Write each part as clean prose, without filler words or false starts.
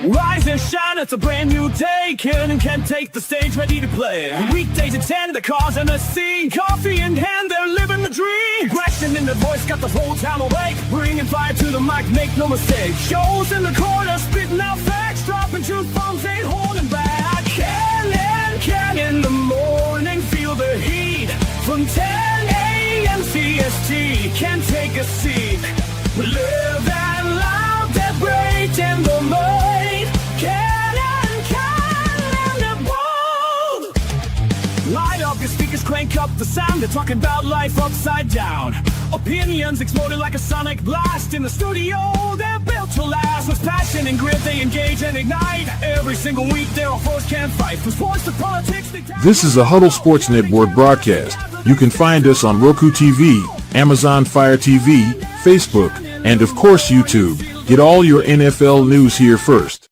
Rise and shine, it's a brand new day. Ken can take the stage, ready to play. Weekdays at 10, the cars in the scene. Coffee in hand, they're living the dream. Crashing in the voice, got the whole town awake. Bringing fire to the mic, make no mistake. Shows in the corner, spitting out facts. Dropping truth bombs, ain't holding back. Ken in the morning, feel the heat. From 10 a.m. CST, can take a seat. We live and loud, that break in the mud. Light up your speakers, crank up the sound. They're talking about life upside down. Opinions exploding like a sonic blast. In the studio, they're built to last. With passion and grit, they engage and ignite. Every single week, they're a force can't fight. From sports to politics, This is a Huddle Sports Network broadcast. You can find us on Roku TV, Amazon Fire TV, Facebook, and of course YouTube. Get all your NFL news here first.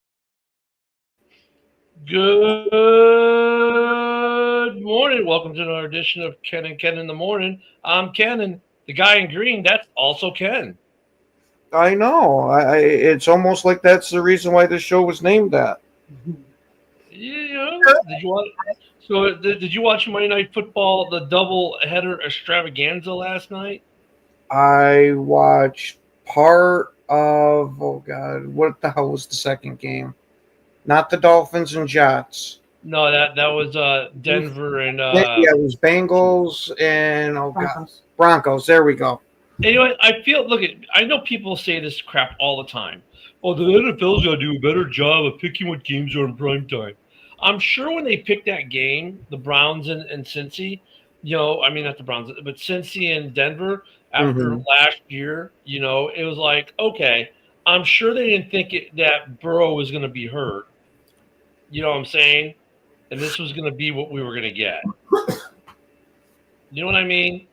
Good morning. Welcome to another edition of Ken and Ken in the Morning. I'm Ken, and the guy in green, that's also Ken. I know. It's almost like that's the reason why this show was named that. Yeah. Did you watch Monday Night Football, the double header extravaganza last night? I watched part of, what the hell was the second game? Not the Dolphins and Jets. No, that was Denver and it was Bengals and Broncos. There we go. Anyway, I know people say this crap all the time. Oh, the NFL's got to do a better job of picking what games are in prime time. I'm sure when they picked that game, the Browns and Cincy, not the Browns, but Cincy and Denver after last year, it was like, okay, I'm sure they didn't think that Burrow was going to be hurt. You know what I'm saying? And this was going to be what we were going to get. You know what I mean?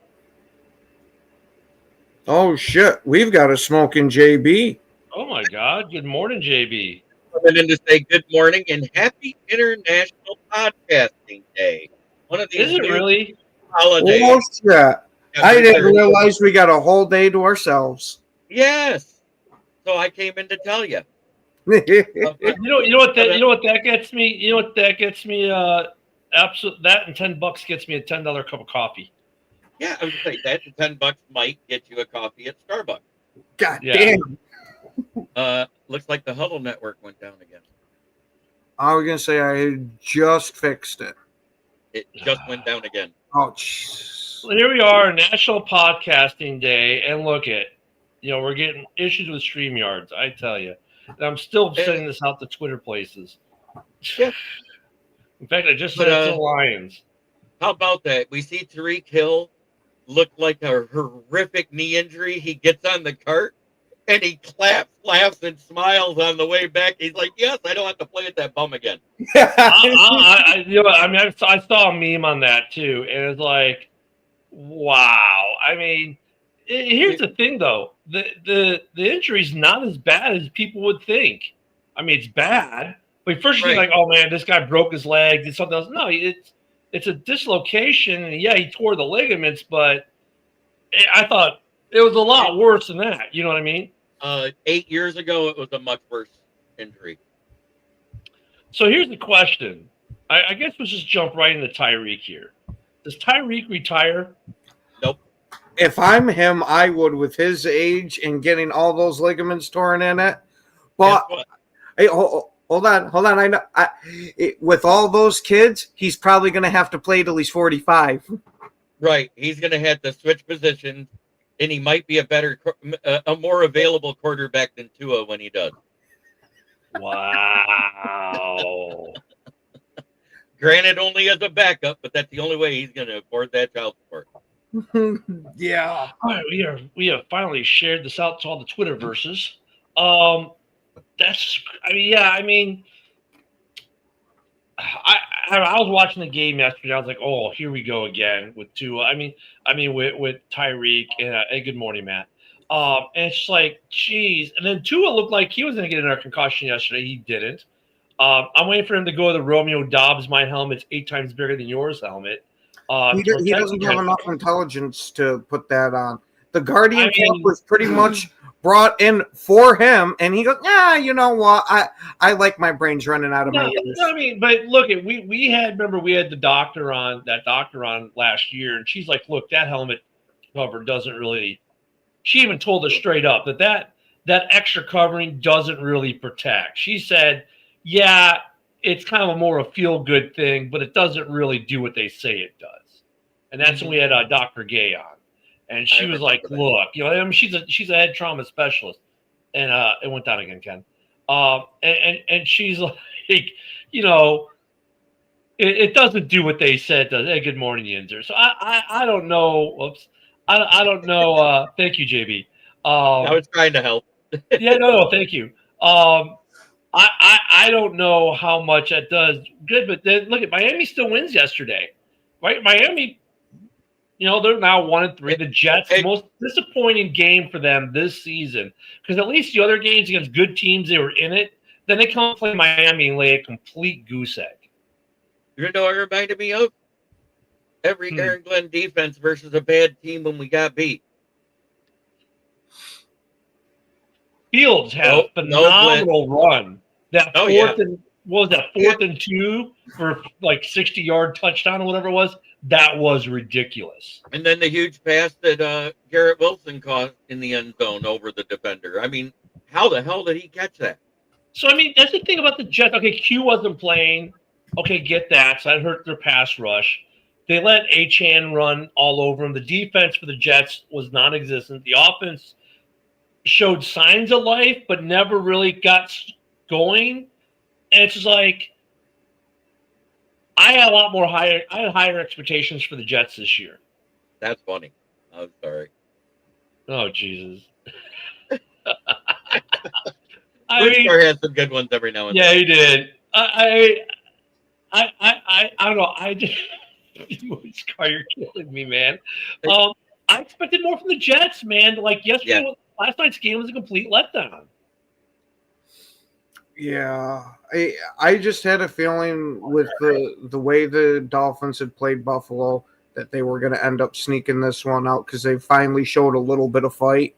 Oh, shit. We've got a smoking JB. Oh, my God. Good morning, JB. Coming in to say good morning and happy International Podcasting Day. One of these Is it really? holidays. Oh, shit. I didn't realize we got a whole day to ourselves. Yes. So I came in to tell you. You know what that gets me? You know what that gets me? Absolute that and $10 gets me a $10 cup of coffee. Yeah, I was gonna say that $10 might get you a coffee at Starbucks. God damn. Looks like the Huddle Network went down again. I was gonna say I just fixed it. It just went down again. Oh, jeez. Well, here we are, National Podcasting Day, and look we're getting issues with StreamYards. I tell you. And I'm still sending this out to Twitter places. Yeah. In fact, I just sent it to the Lions. How about that? We see Tyreek Hill look like a horrific knee injury. He gets on the cart and he claps, laughs, and smiles on the way back. He's like, "Yes, I don't have to play with that bum again." I saw a meme on that too, and it's like, wow. I mean, here's the thing, though. The injury's not as bad as people would think. I mean, it's bad. But first you think like, oh man, this guy broke his leg, did something else. No, it's a dislocation, and yeah, he tore the ligaments, but I thought it was a lot worse than that. You know what I mean? 8 years ago, it was a much worse injury. So here's the question. I guess let's just jump right into Tyreek here. Does Tyreek retire? Nope. If I'm him, I would with his age and getting all those ligaments torn in it. But hey, hold on. I know with all those kids, he's probably going to have to play till he's 45. Right. He's going to have to switch positions, and he might be a more available quarterback than Tua when he does. Wow. Granted, only as a backup, but that's the only way he's going to afford that child support. Yeah. All right, we have finally shared this out to all the Twitterverses. I was watching the game yesterday. I was like, oh, here we go again with Tua. With Tyreek and good morning, Matt. And it's just like, geez. And then Tua looked like he was going to get another concussion yesterday. He didn't. I'm waiting for him to go to the Romeo Dobbs. My helmet's 8 times bigger than yours helmet. He doesn't have enough intelligence to put that on. The Guardian I Cup mean- was pretty much brought in for him, and he goes, "Yeah, you know what? I like my brains running out of my ears." No, I mean, but look, we had the doctor on last year, and she's like, look, that helmet cover doesn't really. She even told us straight up that extra covering doesn't really protect. She said, yeah, it's kind of a more a feel good thing, but it doesn't really do what they say it does. And that's when we had Dr. Gay on, and she was like, look, you know, I mean, she's a head trauma specialist, and it went down again, Ken. And she's like, you know, it doesn't do what they said it does. Hey, good morning, Yinzer. So I don't know. Whoops. I don't know. Thank you, JB. I was trying to help. Yeah, no, thank you. I don't know how much that does good, but then look at Miami still wins yesterday, right? Miami, you know, they're now 1-3. The Jets, most disappointing game for them this season, because at least the other games against good teams, they were in it. Then they come play Miami and lay a complete goose egg. You know what it reminded me of? Every Aaron Glenn defense versus a bad team when we got beat. Fields had a phenomenal run. That fourth and 2 for like 60-yard touchdown or whatever it was. That was ridiculous. And then the huge pass that Garrett Wilson caught in the end zone over the defender. I mean, how the hell did he catch that? So, I mean, that's the thing about the Jets. Okay, Q wasn't playing. Okay, get that. So that hurt their pass rush. They let Achane run all over him. The defense for the Jets was non-existent. The offense showed signs of life, but never really got going. And it's just like I had higher expectations for the Jets this year. That's funny. I'm sorry. Oh Jesus! Winstar had some good ones every now and then. Yeah, he did. I don't know. I just Winstar, you're killing me, man. I expected more from the Jets, man. Like yesterday, last night's game was a complete letdown. Yeah, I just had a feeling with the way the Dolphins had played Buffalo that they were going to end up sneaking this one out because they finally showed a little bit of fight.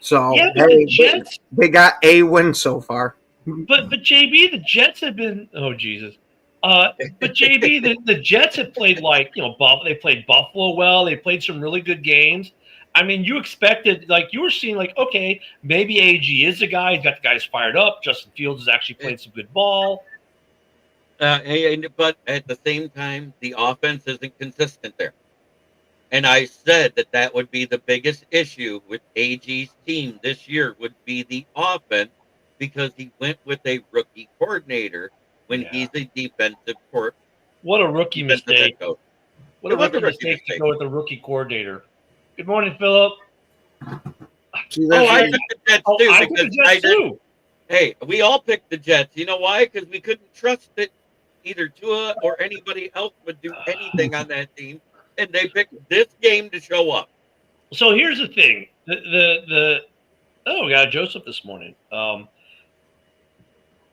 So the Jets, they got a win so far. But JB, the Jets have been Jesus. But JB, the Jets have played like they played Buffalo well. They played some really good games. I mean, you expected, like, you were seeing, like, okay, maybe AG is the guy. He's got the guys fired up. Justin Fields has actually played some good ball. But at the same time, the offense isn't consistent there. And I said that would be the biggest issue with AG's team this year would be the offense because he went with a rookie coordinator when he's a defensive coordinator. What a rookie mistake. What a rookie mistake to go with a rookie coordinator. Good morning, Philip. I picked the Jets too. I picked the Jets too. Hey, we all picked the Jets. You know why? Because we couldn't trust that either Tua or anybody else would do anything on that team, and they picked this game to show up. So here's the thing: we got Joseph this morning.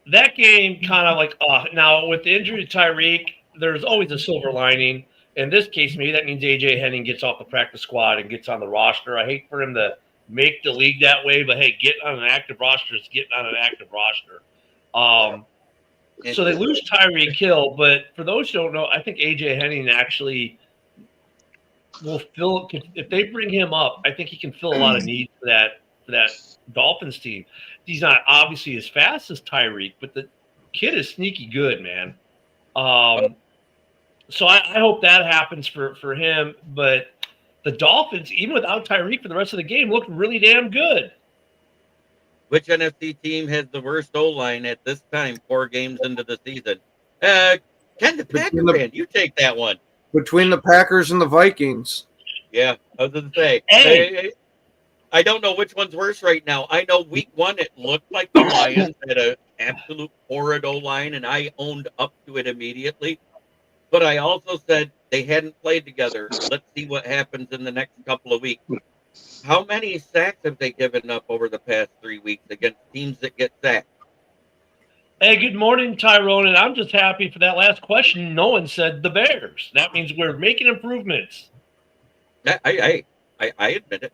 That game kind of like now with the injury to Tyreek, there's always a silver lining. In this case, maybe that means A.J. Henning gets off the practice squad and gets on the roster. I hate for him to make the league that way, but hey, getting on an active roster is getting on an active roster. So they lose Tyreek Hill, but for those who don't know, I think A.J. Henning actually will fill. If they bring him up, I think he can fill a lot of needs for that Dolphins team. He's not obviously as fast as Tyreek, but the kid is sneaky good, man. So I hope that happens for him. But the Dolphins, even without Tyreek for the rest of the game, looked really damn good. Which NFC team has the worst O-line at this time, 4 games into the season? Ken the Packer fan, you take that one. Between the Packers and the Vikings. Yeah, I was going to say. Hey, I don't know which one's worse right now. I know week 1, it looked like the Lions had an absolute horrid O-line, and I owned up to it immediately. But I also said they hadn't played together. Let's see what happens in the next couple of weeks. How many sacks have they given up over the past 3 weeks against teams that get sacked? Hey, good morning, Tyrone. And I'm just happy for that last question. No one said the Bears. That means we're making improvements. I admit it.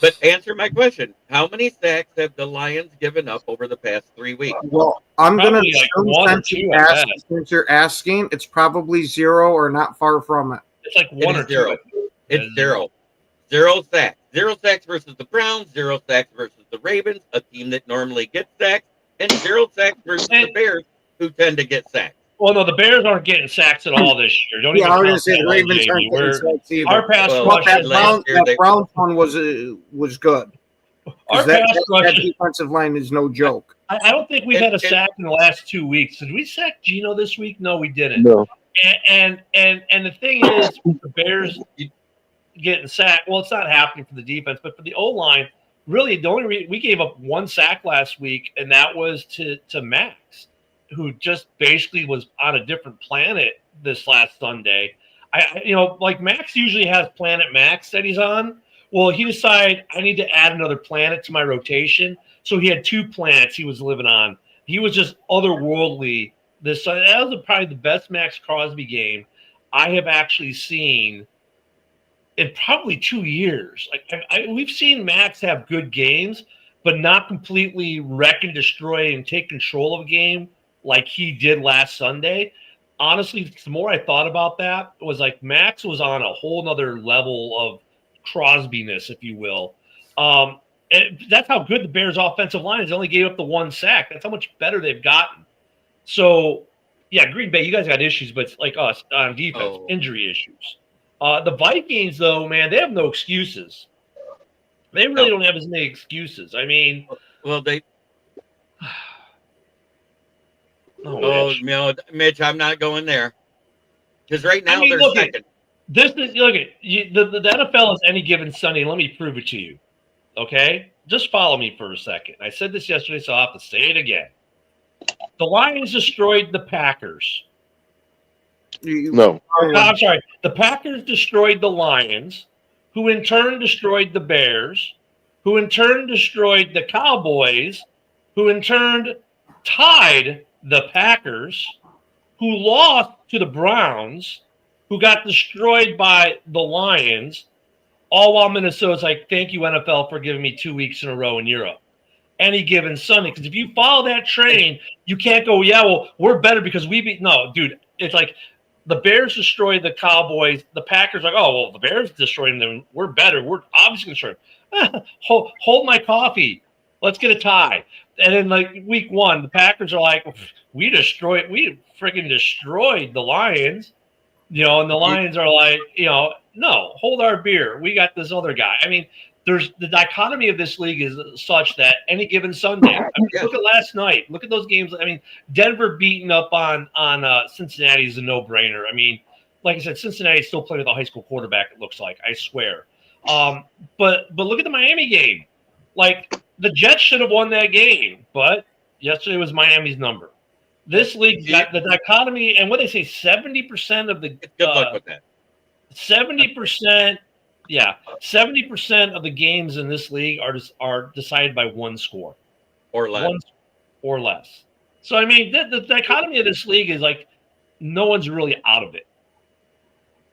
But answer my question. How many sacks have the Lions given up over the past 3 weeks? Well, I'm going to Probably like assume one or since two at best. since you're asking, it's probably 0 or not far from it. It's like It one is or zero. two. It's 0. 0 sacks. 0 sacks versus the Browns, 0 sacks versus the Ravens, a team that normally gets sacks, and 0 sacks versus the Bears, who tend to get sacks. Well, no, the Bears aren't getting sacks at all this year. Don't Yeah, even I was going count to say that the one, Ravens JD. aren't getting sacks either. Our pass Well, rush, But last year they- that Browns one was good. our 'Cause that pass rush. defensive line is no joke. I don't think we've had a And- sack in the last 2 weeks. Did we sack Geno this week? No, we didn't. No. And the thing is, the Bears getting sacked. Well, it's not happening for the defense, but for the O line, really, the only we gave up one sack last week, and that was to Max, who just basically was on a different planet this last Sunday. Like Max usually has Planet Max that he's on. Well, he decided I need to add another planet to my rotation, so he had 2 planets he was living on. He was just otherworldly. That was probably the best Max Crosby game I have actually seen in probably 2 years. Like we've seen Max have good games, but not completely wreck and destroy and take control of a game like he did last Sunday. Honestly, the more I thought about that, it was like Max was on a whole nother level of Crosby-ness, if you will. And that's how good the Bears' offensive line is. They only gave up the 1 sack. That's how much better they've gotten. So, yeah, Green Bay, you guys got issues, but it's like us on defense, injury issues. The Vikings, though, man, they have no excuses. They really don't have as many excuses. I mean, Well, they. Mitch. No, Mitch, I'm not going there. Because right now they're look second. The NFL is any given Sunday. Let me prove it to you. Okay? Just follow me for a second. I said this yesterday, so I'll have to say it again. The Lions destroyed the Packers. No. I'm sorry. The Packers destroyed the Lions, who in turn destroyed the Bears, who in turn destroyed the Cowboys, who in turn tied the Packers, who lost to the Browns, who got destroyed by the Lions, all while Minnesota's like, thank you, NFL, for giving me 2 weeks in a row in Europe. Any given Sunday. Because if you follow that train, you can't go, yeah, well, we're better because we beat. No, dude, it's like the Bears destroyed the Cowboys. The Packers are like, oh, well, the Bears destroyed them. We're better. We're obviously destroyed. Hold my coffee. Let's get a tie. And then, like, week 1, the Packers are like, we freaking destroyed the Lions. And the Lions are like, no, hold our beer. We got this other guy. I mean, there's the dichotomy of this league is such that any given Sunday, look at last night. Look at those games. I mean, Denver beating up on Cincinnati is a no-brainer. I mean, like I said, Cincinnati's still playing with a high school quarterback, it looks like. I swear. But look at the Miami game. Like, the Jets should have won that game, but yesterday was Miami's number. This league got the dichotomy, and what they say, 70% of the Good luck with that. 70%, 70% of the games in this league are decided by one score Or less. or less. So I mean, the dichotomy of this league is like no one's really out of it.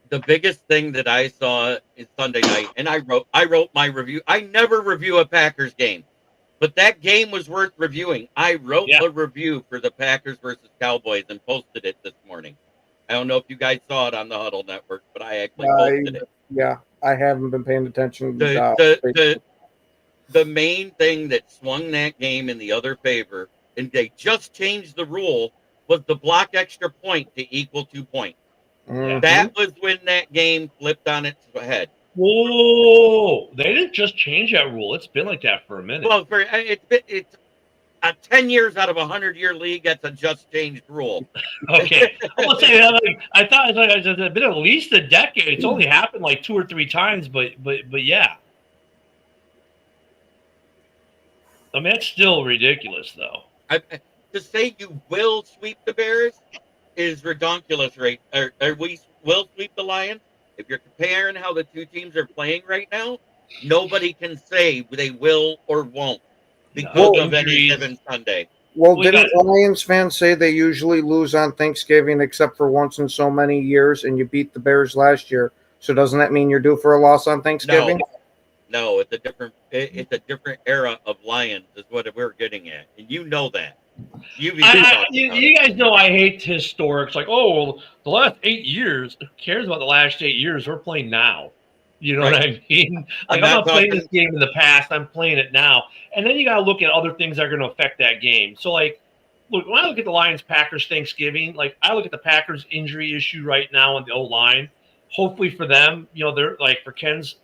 The biggest thing that I saw is Sunday night, and I wrote my review. I never review a Packers game, but that game was worth reviewing. I wrote a review for the Packers versus Cowboys and posted it this morning. I don't know if you guys saw it on the Huddle Network, but I actually posted it. Yeah, I haven't been paying attention. The main thing that swung that game in the other favor, and they just changed the rule, was the block extra point to equal 2 points. Mhm. That was when that game flipped on its head. Whoa! They didn't just change that rule. It's been like that for a minute. Well, it's 10 years out of a 100-year league. That's a just changed rule. Okay, I'm gonna say that. Like, I thought it's been at least a decade. It's only happened like 2 or 3 times, but yeah. I mean, that's still ridiculous, though. To say you will sweep the Bears is redonkulous, right? Or we will sweep the Lions. If you're comparing how the two teams are playing right now, nobody can say they will or won't because of any given Sunday. Well, didn't Lions fans say they usually lose on Thanksgiving except for once in so many years, and you beat the Bears last year? So doesn't that mean you're due for a loss on Thanksgiving? No, it's a different. It's a different era of Lions, is what we're getting at, and you know that. You've even talked about you guys know I hate historics. Like, oh, well, the last 8 years. Who cares about the last 8 years? We're playing now. You know what I mean? Like, I'm not playing this game in the past. I'm playing it now. And then you got to look at other things that are going to affect that game. So, like, look, when I look at the Lions-Packers Thanksgiving, like, I look at the Packers injury issue right now on the O-line. Hopefully for them, you know, they're like for Ken's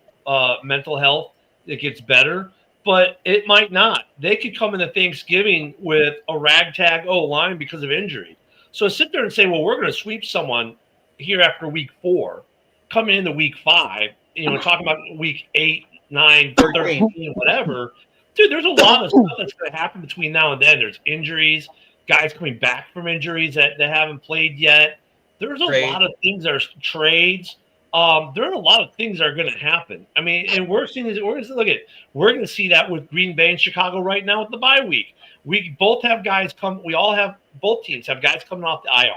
mental health, it gets better. But it might not. They could come into Thanksgiving with a ragtag O-line because of injury. So sit there and say, well, we're going to sweep someone here after week 4, coming into week 5, you know, talking about week 8, 9, 13, whatever. Dude, there's a lot of stuff that's going to happen between now and then. There's injuries, guys coming back from injuries that haven't played yet. There's a lot of things that are trades. There are a lot of things that are going to happen. I mean, and we're going to see that with Green Bay and Chicago right now with the bye week. We both have guys come. Both teams have guys coming off the IR,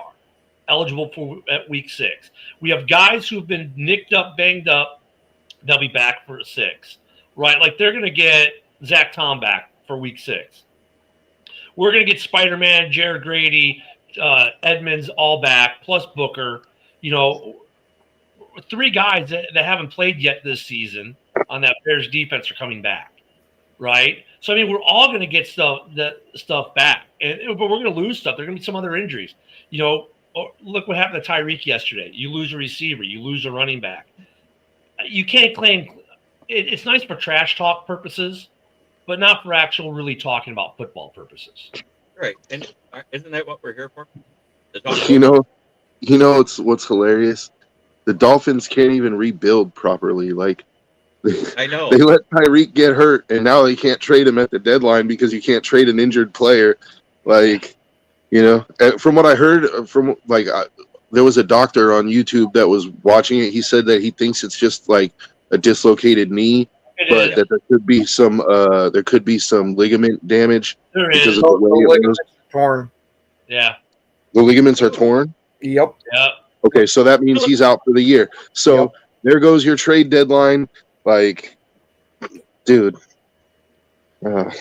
eligible for at week 6. We have guys who've been nicked up, banged up. They'll be back for 6, right? Like they're going to get Zach Tom back for week 6. We're going to get Spider-Man, Jared Grady, Edmonds all back, plus Booker. You know, 3 guys that haven't played yet this season on that Bears defense are coming back, right? So, I mean, we're all going to get stuff back, but we're going to lose stuff. There are going to be some other injuries. You know, look what happened to Tyreek yesterday. You lose a receiver. You lose a running back. You can't claim it's nice for trash talk purposes, but not for actual really talking about football purposes. Right. And isn't that what we're here for? You know, what's hilarious? The Dolphins can't even rebuild properly. Like, I know they let Tyreek get hurt, and now they can't trade him at the deadline because you can't trade an injured player. Like, you know, from what I heard, there was a doctor on YouTube that was watching it. He said that he thinks it's just like a dislocated knee, but that there could be some ligament damage because of the way ligaments are torn. Yeah, the ligaments are torn. Yep. Yeah. Okay, so that means he's out for the year. So there goes your trade deadline. Like, dude. I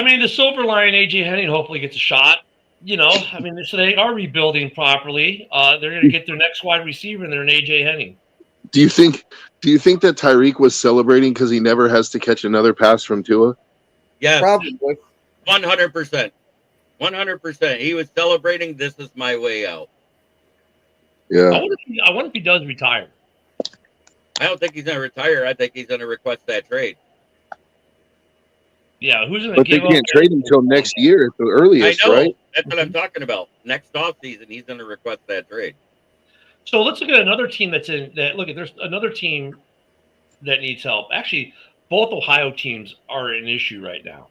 mean, the silver lining, AJ Henning hopefully gets a shot. You know, I mean, so they are rebuilding properly. They're going to get their next wide receiver, and they're an AJ Henning. Do you think that Tyreek was celebrating because he never has to catch another pass from Tua? Yes, probably. 100%. 100%. He was celebrating. This is my way out. Yeah. I wonder if he does retire. I don't think he's going to retire. I think he's going to request that trade. Yeah, who's going to? But they can't trade him until next year at the earliest, I know. right? That's what I'm talking about. Next offseason, he's going to request that trade. So let's look at another team that's in that. Look, there's another team that needs help. Actually, both Ohio teams are an issue right now.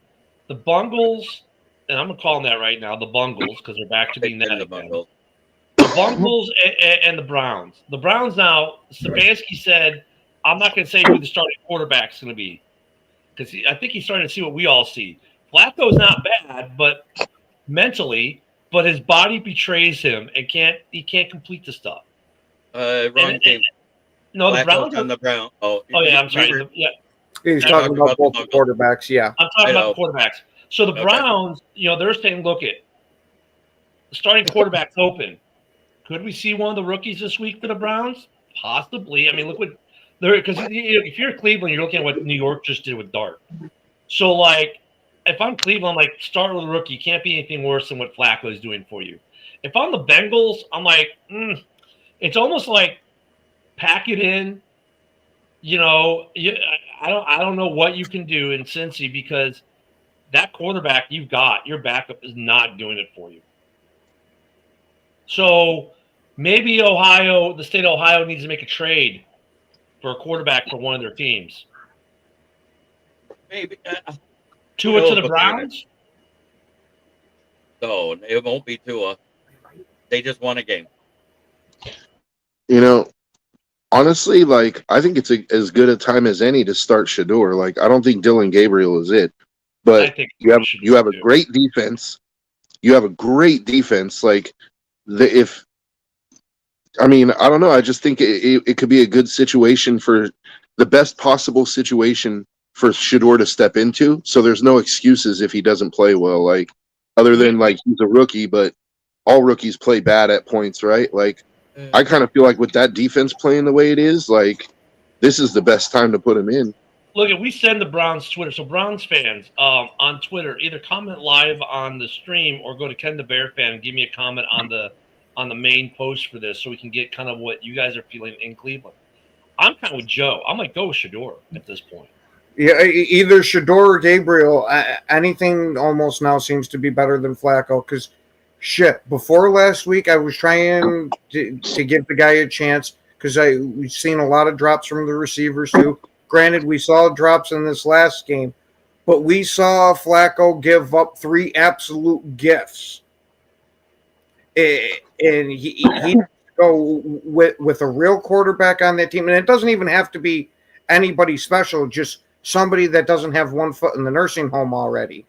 The Bungles, and I'm going to call them that right now, the Bungles, because they're back to being that again. Bungles. The Bungles and the Browns. The Browns now, Stefanski said, I'm not going to say who the starting quarterback's going to be, because I think he's starting to see what we all see. Flacco's not bad, but mentally, but his body betrays him and he can't complete the stuff. Wrong game. No, the Browns on the Brown. Oh yeah, I'm sorry. He's talking about both the quarterbacks. Yeah, I'm talking about the quarterbacks. So the Browns, you know, they're saying, look, the starting quarterback's open. Could we see one of the rookies this week for the Browns? Possibly. I mean, look what they're, because if you're Cleveland, you're looking at what New York just did with Dart. So, like, if I'm Cleveland, like, start with a rookie. You can't be anything worse than what Flacco is doing for you. If I'm the Bengals, I'm like, it's almost like pack it in. You know, I don't know what you can do in Cincy, because that quarterback you've got, your backup is not doing it for you. So maybe the state of Ohio needs to make a trade for a quarterback for one of their teams. Maybe. Tua to the Browns? No, it won't be Tua. They just won a game. You know, honestly, like, I think it's as good a time as any to start Shedeur. Like, I don't think Dylan Gabriel is it, but you have a great defense. You have a great defense. Like, I don't know. I just think it could be a good situation for the best possible situation for Shador to step into. So there's no excuses if he doesn't play well. Like, other than like he's a rookie, but all rookies play bad at points, right? Like, I kind of feel like with that defense playing the way it is, like, this is the best time to put him in. Look, we send the Browns Twitter. So Browns fans on Twitter, either comment live on the stream or go to Ken the Bear Fan and give me a comment on the main post for this, so we can get kind of what you guys are feeling in Cleveland. I'm kind of with Joe. I'm like, go with Shador at this point. Yeah, either Shador or Gabriel. Anything almost now seems to be better than Flacco. Because shit, before last week, I was trying to give the guy a chance because we've seen a lot of drops from the receivers too. Granted, we saw drops in this last game, but we saw Flacco give up 3 absolute gifts, and he go with a real quarterback on that team. And it doesn't even have to be anybody special, just somebody that doesn't have one foot in the nursing home already.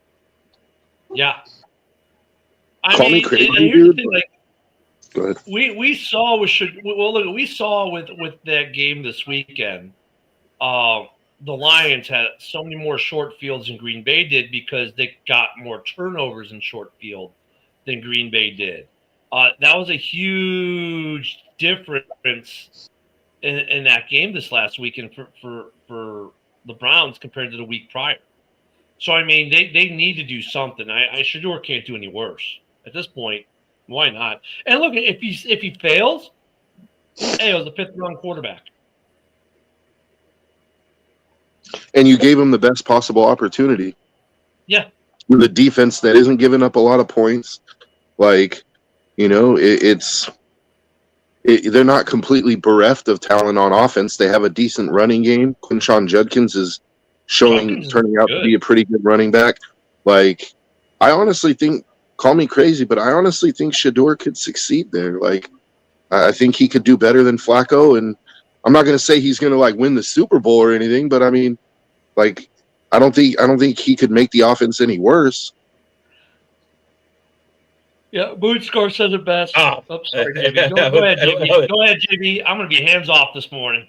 Yeah. Call me crazy, here's the thing, dude. like, Go ahead. we saw with that game this weekend. The Lions had so many more short fields than Green Bay did because they got more turnovers in short field than Green Bay did. That was a huge difference in that game this last weekend for the Browns compared to the week prior. So, I mean, they need to do something. Shador can't do any worse. At this point, why not? And look, if he fails, hey, it was a 5th-round quarterback. And you gave him the best possible opportunity. Yeah. With a defense that isn't giving up a lot of points. Like, you know, they're not completely bereft of talent on offense. They have a decent running game. Quinshon Judkins is turning out to be a pretty good running back. Like, I honestly think, call me crazy, but I honestly think Shador could succeed there. Like, I think he could do better than Flacco, and I'm not going to say he's going to like win the Super Bowl or anything, but I mean, like, I don't think he could make the offense any worse. Yeah, Boot Score says it best. Oh. Sorry, JB. Go ahead, JB. Go ahead, JB. I'm going to be hands off this morning.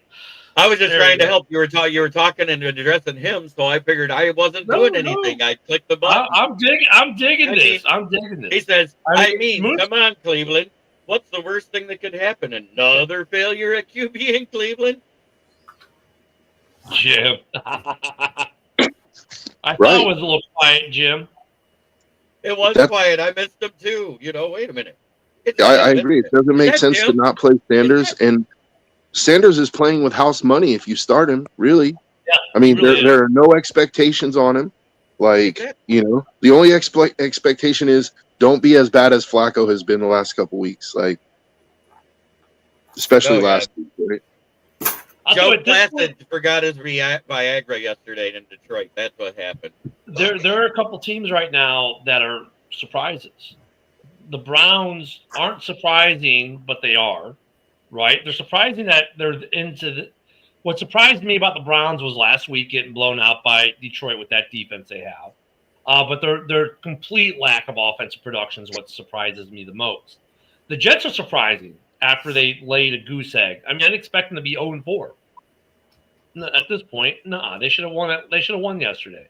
I was just trying to help. You were talking and addressing him, so I figured I wasn't doing anything. I clicked the button. I'm digging this. I'm digging this. He says, come on, Cleveland. What's the worst thing that could happen? Another failure at QB in Cleveland? Jim. I thought it was a little quiet, Jim. It was quiet. I missed him too. You know, wait a minute. I agree. It doesn't make sense to not play Sanders, and Sanders is playing with house money if you start him, really. Yeah, I mean, really there are no expectations on him. Like, you know, the only expectation is don't be as bad as Flacco has been the last couple weeks. Like, especially last week, right? Joe Placid forgot his Viagra yesterday in Detroit. That's what happened. There are a couple teams right now that are surprises. The Browns aren't surprising, but they are, right? They're surprising that they're into what surprised me about the Browns was last week getting blown out by Detroit with that defense they have. But their complete lack of offensive production is what surprises me the most. The Jets are surprising after they laid a goose egg. I mean, I didn't expect them to be 0-4. At this point, they should have won. They should have won yesterday.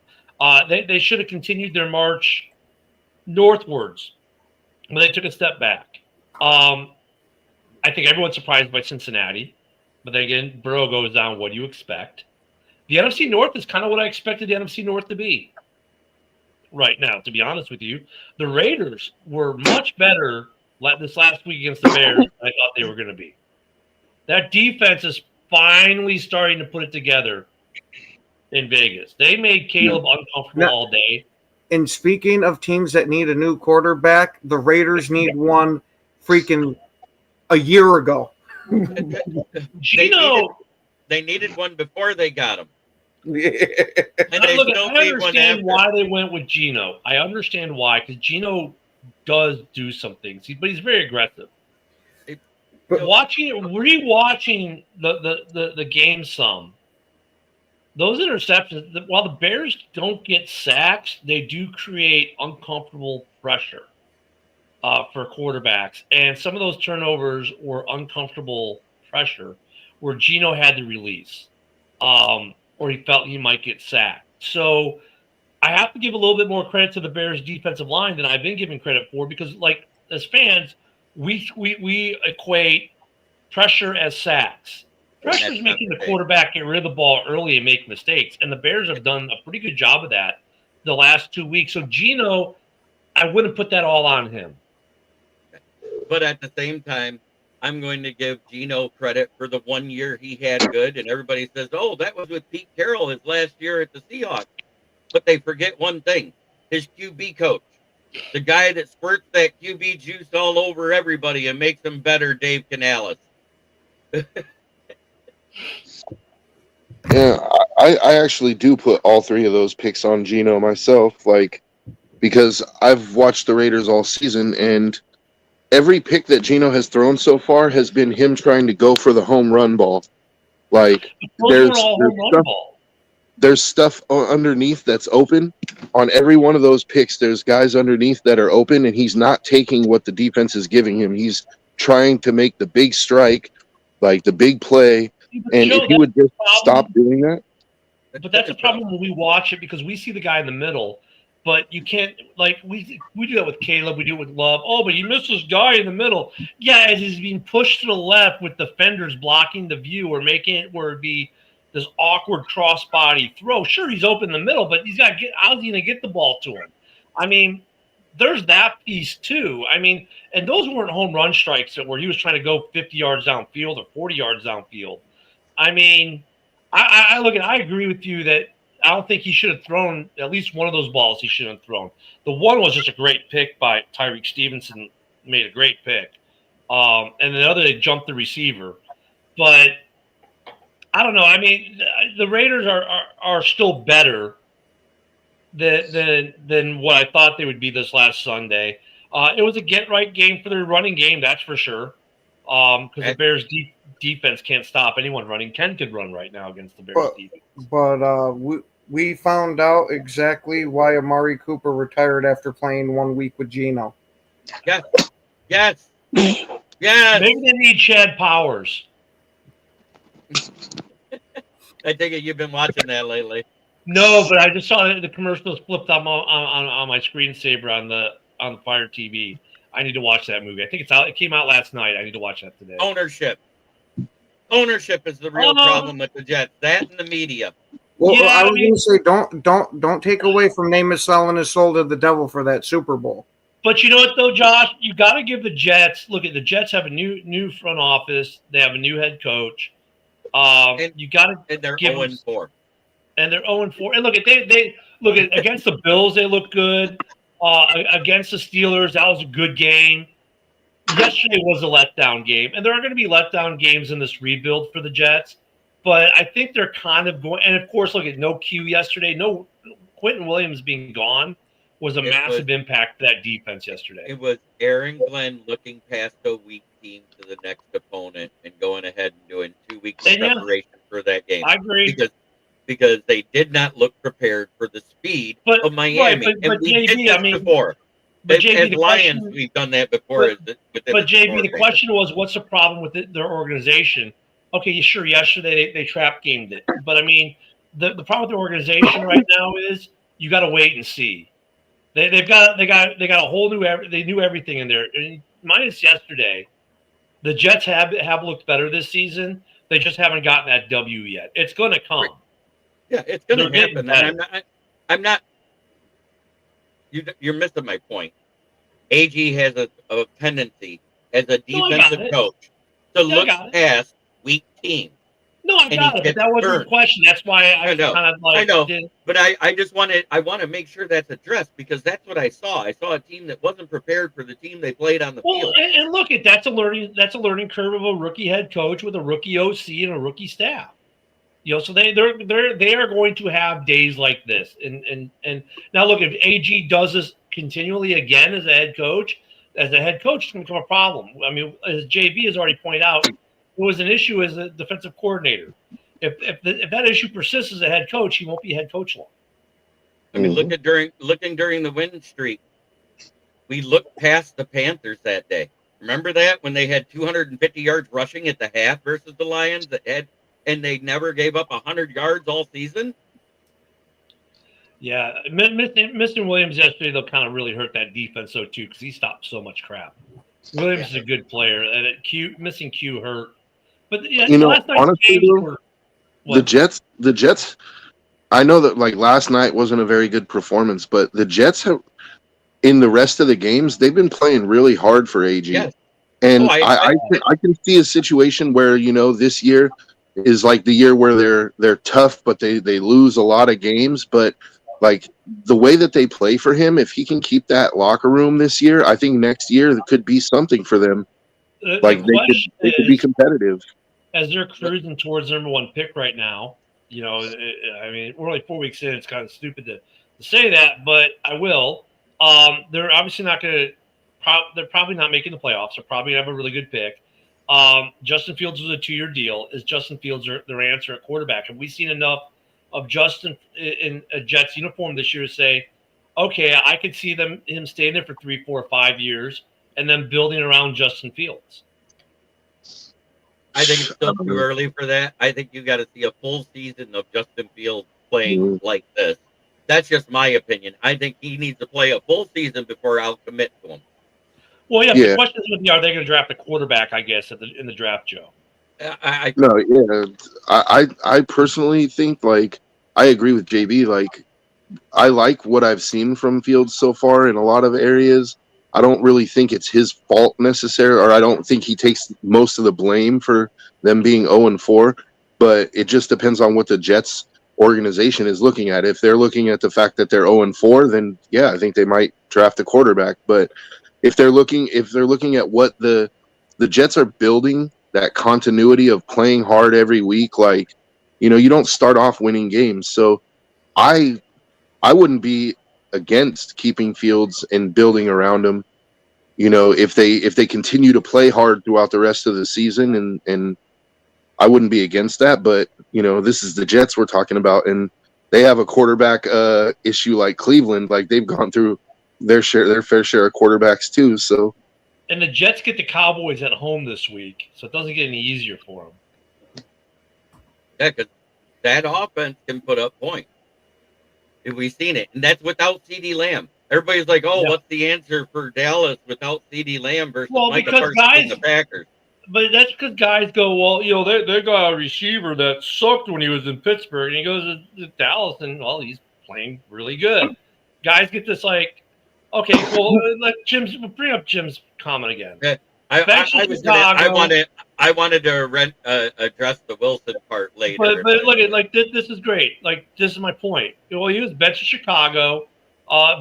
They should have continued their march northwards, but they took a step back. I think everyone's surprised by Cincinnati, but then again, Burrow goes down. What do you expect? The NFC North is kind of what I expected the NFC North to be right now, to be honest with you. The Raiders were much better this last week against the Bears than I thought they were going to be. That defense is finally starting to put it together in Vegas. They made Caleb uncomfortable all day. And speaking of teams that need a new quarterback, the Raiders need one freaking a year ago. Gino, they needed one before they got him. And I understand why they went with Gino. I understand why, because Gino does do some things, but he's very aggressive. But rewatching the game some, those interceptions, while the Bears don't get sacks, they do create uncomfortable pressure for quarterbacks. And some of those turnovers were uncomfortable pressure where Gino had to release. or he felt he might get sacked. So I have to give a little bit more credit to the Bears' defensive line than I've been giving credit for because, like, as fans, we equate pressure as sacks. Pressure is making the quarterback get rid of the ball early and make mistakes, and the Bears have done a pretty good job of that the last 2 weeks. So Geno, I wouldn't put that all on him. But at the same time, I'm going to give Geno credit for the 1 year he had good, and everybody says, "Oh, that was with Pete Carroll his last year at the Seahawks." But they forget one thing: his QB coach, the guy that squirts that QB juice all over everybody and makes them better, Dave Canales. Yeah, I actually do put all three of those picks on Geno myself, like, because I've watched the Raiders all season, and every pick that Geno has thrown so far has been him trying to go for the home run ball. Like, there's stuff underneath that's open. On every one of those picks, there's guys underneath that are open, and he's not taking what the defense is giving him. He's trying to make the big strike, like the big play. And if he would just stop doing that. But that's a problem when we watch it because we see the guy in the middle, but you can't, like, we do that with Caleb, we do it with Love. Oh, but you missed this guy in the middle. Yeah, as he's being pushed to the left with defenders blocking the view or making it where it'd be this awkward cross-body throw. Sure, he's open in the middle, but how's he going to get the ball to him? I mean, there's that piece too. I mean, and those weren't home run strikes where he was trying to go 50 yards downfield or 40 yards downfield. I mean, I agree with you that I don't think he should have thrown at least one of those balls he shouldn't have thrown. The one was just a great pick by Tyreek Stevenson, made a great pick. And the other, they jumped the receiver. But I don't know. I mean, the Raiders are still better than what I thought they would be this last Sunday. It was a get-right game for their running game, that's for sure. Because the Bears' defense can't stop anyone running. Ken could run right now against the Bears defense. But we found out exactly why Amari Cooper retired after playing 1 week with Geno. Yes. Yes. Yes. Maybe they need Chad Powers. I think you've been watching that lately. No, but I just saw the commercials flipped on my screensaver on the Fire TV. I need to watch that movie. I think it's out. It came out last night. I need to watch that today. Ownership is the real problem with the Jets. That and the media. Well, yeah, I was going to say, don't take away from Namath selling his soul to the devil for that Super Bowl. But you know what, though, Josh? You got to give the Jets. Look, at the Jets have a new front office. They have a new head coach. You got to. And they're 0-4. And they're 0-4. And look, they look at against the Bills. They look good. Against the Steelers, that was a good game. Yesterday was a letdown game, and there are going to be letdown games in this rebuild for the Jets. But I think they're kind of going. And of course, look at no Q yesterday. No Quentin Williams being gone was a massive impact to that defense yesterday. It was Aaron Glenn looking past a weak team to the next opponent and going ahead and doing 2 weeks of preparation for that game. I agree. Because they did not look prepared for the speed of Miami. Right, but we JB, did this before. But JB, as Lions, we've done that before. But JB, the question was, what's the problem with their organization? Okay, sure, yesterday they trap gamed it. But, I mean, the problem with the organization right now is you got to wait and see. They got a whole new – they knew everything in there. And minus yesterday, the Jets have looked better this season. They just haven't gotten that W yet. It's going to come. Yeah, it's going to happen. And I'm not. You're missing my point. AG has a tendency as a defensive coach to look past weak teams. No, I got it. But that wasn't the question. That's why I know. Kind of like. I know. But I just want to make sure that's addressed because that's what I saw. I saw a team that wasn't prepared for the team they played on the field. And look, that's a learning curve of a rookie head coach with a rookie OC and a rookie staff. You know, so they are going to have days like this. And now look, if AG does this continually again as a head coach, it's going to become a problem. I mean, as JB has already pointed out, it was an issue as a defensive coordinator. If that issue persists as a head coach, he won't be head coach long. I mean, looking during the win streak, we looked past the Panthers that day. Remember that when they had 250 yards rushing at the half versus the Lions that had and they never gave up 100 yards all season. Yeah, missing Williams yesterday, though, kind of really hurt that defense, though, too, because he stopped so much crap. Williams is a good player, and missing Q hurt. But yeah, last night's honestly, games though, the Jets. I know that like last night wasn't a very good performance, but the Jets have, in the rest of the games, they've been playing really hard for AG. Yes. And I can see a situation where, this year is like the year where they're tough, but they lose a lot of games. But like the way that they play for him, if he can keep that locker room this year, I think next year there could be something for them. They could be competitive. As they're cruising towards the number 1 pick right now, I mean, we're only 4 weeks in. It's kind of stupid to say that, but I will. They're obviously not going to. They're probably not making the playoffs. They're probably going to have a really good pick. Justin Fields was a 2-year deal. Is Justin Fields their answer at quarterback? Have we seen enough of Justin in a Jets uniform this year to say, okay, I could see him staying there for 3, 4, 5 years and then building around Justin Fields? I think it's still too early for that. I think you got to see a full season of Justin Fields playing like this. That's just my opinion. I think he needs to play a full season before I'll commit to him. Well, yeah. The question is, are they going to draft a quarterback? I guess in the draft, Joe. I personally think like I agree with JB. Like I like what I've seen from Fields so far in a lot of areas. I don't really think it's his fault necessarily, or I don't think he takes most of the blame for them being 0-4. But it just depends on what the Jets organization is looking at. If they're looking at the fact that they're 0-4, then yeah, I think they might draft a quarterback. But if they're looking at what the Jets are building, that continuity of playing hard every week, like you don't start off winning games. So I wouldn't be against keeping Fields and building around him. If they continue to play hard throughout the rest of the season, and I wouldn't be against that. But this is the Jets we're talking about, and they have a quarterback issue like Cleveland. Like they've gone through their fair share of quarterbacks too. So, and the Jets get the Cowboys at home this week, so it doesn't get any easier for them. Yeah, because that offense can put up points. We've seen it, and that's without CeeDee Lamb. Everybody's like, "Oh, what's the answer for Dallas without CeeDee Lamb versus Micah Parsons and the Packers?" But that's because guys go, well, they got a receiver that sucked when he was in Pittsburgh, and he goes to Dallas, and well, he's playing really good. Guys get this like, okay, well, let bring up Jim's comment again. I wanted to address the Wilson part later. But look at like this is great. Like this is my point. Well, he was benched in Chicago,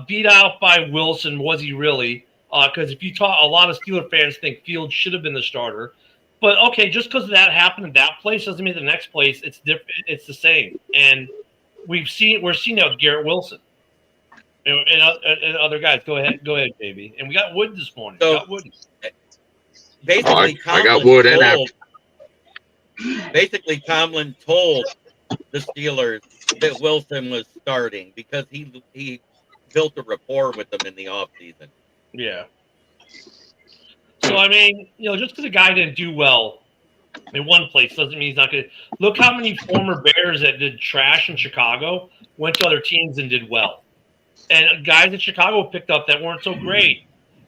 beat out by Wilson. Was he really? Because if you talk, a lot of Steeler fans think Fields should have been the starter. But okay, just because that happened in that place doesn't mean the next place it's different. It's the same. And we're seeing that with Garrett Wilson and other guys. Go ahead, baby. And we got Wood this morning. So, basically, I got Wood basically, Tomlin told the Steelers that Wilson was starting because he built a rapport with them in the offseason. Yeah. So, I mean, just because a guy didn't do well in one place doesn't mean he's not going to. Look how many former Bears that did trash in Chicago went to other teams and did well. And guys in Chicago picked up that weren't so great.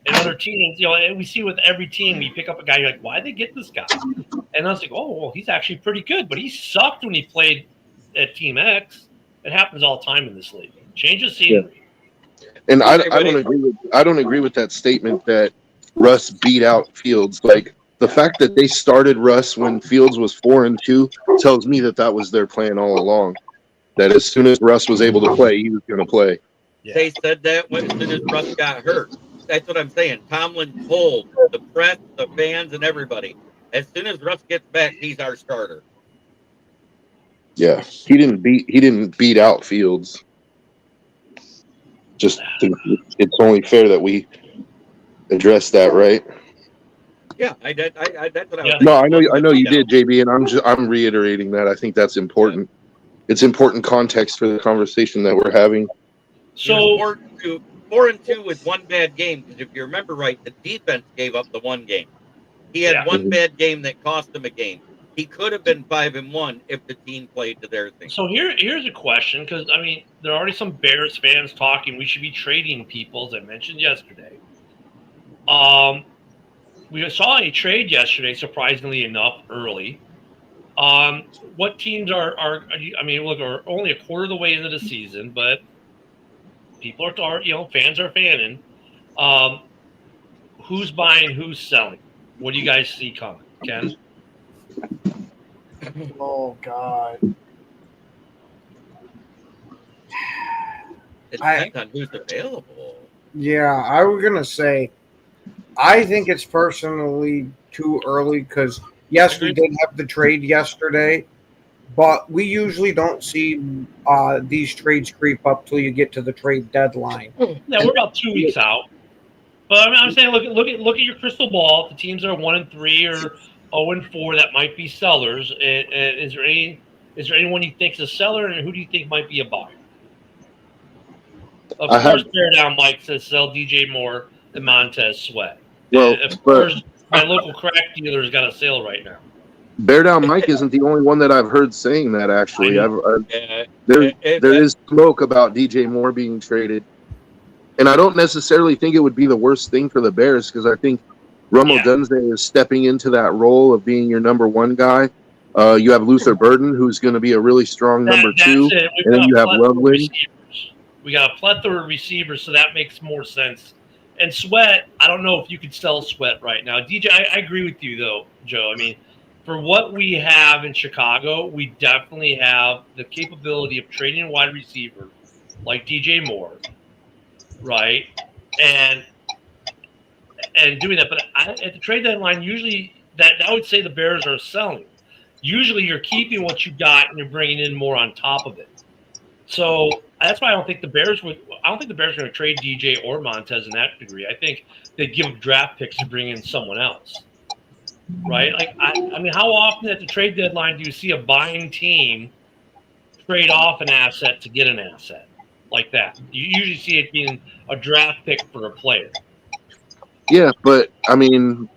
And other teams, and we see with every team, you pick up a guy, you're like, why did they get this guy? And I was like, oh, well, he's actually pretty good. But he sucked when he played at Team X. It happens all the time in this league. Change of scenery. Yeah. And I don't agree with that statement that Russ beat out Fields. Like the fact that they started Russ when Fields was 4-2 tells me that was their plan all along. That as soon as Russ was able to play, he was going to play. Yeah. They said that as soon as Russ got hurt. That's what I'm saying. Tomlin told the press, the fans, and everybody, as soon as Russ gets back, he's our starter. Yeah, he didn't beat out Fields. Just it's only fair that we address that, right? Yeah, I did. That's what I was. No, I know you did, JB, and I'm reiterating that. I think that's important. It's important context for the conversation that we're having. So 4-2 with one bad game, because if you remember right, the defense gave up the one game. He had one bad game that cost him a game. he could have been 5-1 if the team played to their thing. So here's a question, because I mean, there are already some Bears fans talking. We should be trading people, as I mentioned yesterday. We saw a trade yesterday, surprisingly enough, early. What teams are? I mean, look, we're only a quarter of the way into the season, but people are fans are fanning. Who's buying? Who's selling? What do you guys see coming, Ken? Oh God. It depends on who's available. Yeah, I was gonna say, I think it's personally too early because yes, we did have the trade yesterday, but we usually don't see these trades creep up till you get to the trade deadline. Yeah, we're about 2 weeks out. But I mean, I'm saying, look at your crystal ball. The teams that are 1-3 or 0-4 that might be sellers. And is there anyone you think is a seller, and who do you think might be a buyer? Of course, Bear Down Mike says sell DJ Moore and Montez Sweat. Well, And of course, my local crack dealer's got a sale right now. Bear Down Mike isn't the only one that I've heard saying that. Actually, there is smoke about DJ Moore being traded, and I don't necessarily think it would be the worst thing for the Bears because I think Romo Dunsday is stepping into that role of being your number one guy. You have Luther Burden, who's going to be a really strong number two, and then you have Loveland. We got a plethora of receivers, so that makes more sense. And Sweat, I don't know if you could sell Sweat right now. DJ, I agree with you, though, Joe. I mean, for what we have in Chicago, we definitely have the capability of trading a wide receiver like DJ Moore, right? And doing that. But at the trade deadline, usually that I would say the Bears are selling. Usually you're keeping what you got and you're bringing in more on top of it. So that's why I don't think the Bears are going to trade DJ or Montez in that degree. I think they'd give up draft picks to bring in someone else, right? Like I mean, how often at the trade deadline do you see a buying team trade off an asset to get an asset like that? You usually see it being a draft pick for a player. Yeah, but I mean,